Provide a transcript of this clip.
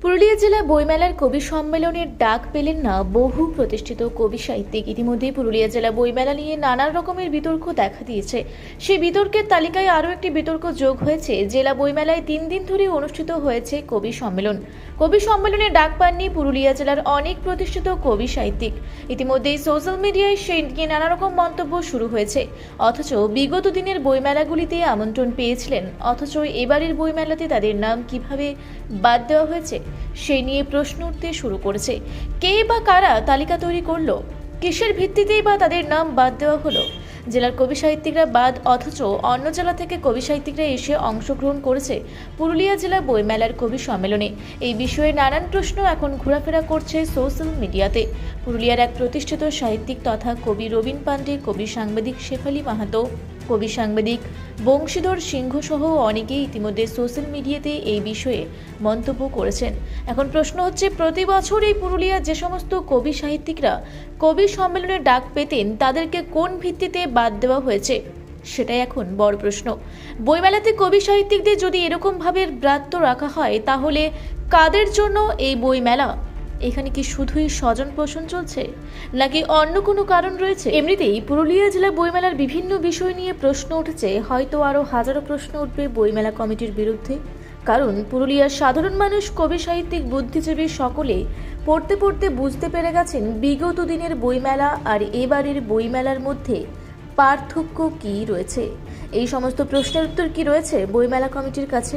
পুরুলিয়া জেলা বইমেলার কবি সম্মেলনের ডাক পেলেন না বহু প্রতিষ্ঠিত কবি সাহিত্যিক। ইতিমধ্যেই পুরুলিয়া জেলা বইমেলা নিয়ে নানা রকমের বিতর্ক দেখা দিয়েছে। সেই বিতর্কের তালিকায় আরও একটি বিতর্ক যোগ হয়েছে। জেলা বইমেলায় 3 দিন ধরে অনুষ্ঠিত হয়েছে কবি সম্মেলন। কবি সম্মেলনে ডাক পাননি পুরুলিয়া জেলার অনেক প্রতিষ্ঠিত কবি সাহিত্যিক। ইতিমধ্যেই সোশ্যাল মিডিয়ায় সেই নিয়ে নানা রকম মন্তব্য শুরু হয়েছে। অথচ বিগত দিনের বইমেলাগুলিতে আমন্ত্রণ পেয়েছিলেন, অথচ এবারের বইমেলাতে তাদের নাম কিভাবে বাদ দেওয়া হয়েছে সেই নিয়ে প্রশ্ন উঠতে শুরু করেছে। কে বা কারা তালিকা তৈরি করলো, কিসের ভিত্তিতেই বা তাদের নাম বাদ দেওয়া হলো? জেলার কবি সাহিত্যিকরা বাদ, অথচ অন্য জেলা থেকে কবি সাহিত্যিকরা এসে অংশগ্রহণ করেছে পুরুলিয়া জেলা বইমেলার কবি সম্মেলনে। এই বিষয়ে নানান প্রশ্ন এখন ঘোরাফেরা করছে সোশ্যাল মিডিয়াতে। পুরুলিয়ার এক প্রতিষ্ঠিত সাহিত্যিক তথা কবি রবীন পান্ডে, কবি সাংবাদিক শেফালি মাহাতো, কবি সাংবাদিক বংশীধর সিংহ সহ অনেকেই ইতিমধ্যে সোশ্যাল মিডিয়াতে এই বিষয়ে মন্তব্য করেছেন। এখন প্রশ্ন হচ্ছে, প্রতি বছর এই পুরুলিয়ার যে সমস্ত কবি সাহিত্যিকরা কবি সম্মেলনের ডাক পেতেন তাদেরকে কোন ভিত্তিতে বাদ দেওয়া হয়েছে, সেটাই এখন বড় প্রশ্ন। বইমেলাতে কবি সাহিত্যিকদের যদি এরকমভাবে ব্রাত্য রাখা হয়, তাহলে কাদের জন্য এই বইমেলা? এখানে কি শুধুই স্বজন পোষণ চলছে, নাকি অন্য কোনো কারণ রয়েছে? এমনিতেই পুরুলিয়া জেলা বইমেলার বিভিন্ন বিষয় নিয়ে প্রশ্ন উঠেছে, হয়তো আরও হাজারো প্রশ্ন উঠবে বইমেলা কমিটির বিরুদ্ধে। কারণ পুরুলিয়ার সাধারণ মানুষ, কবি সাহিত্যিক, বুদ্ধিজীবী সকলে পড়তে পড়তে বুঝতে পেরে গেছেন বিগত দিনের বইমেলা আর এবারের বইমেলার মধ্যে পার্থক্য কী রয়েছে। এই সমস্ত প্রশ্নের উত্তর কি রয়েছে বইমেলা কমিটির কাছে?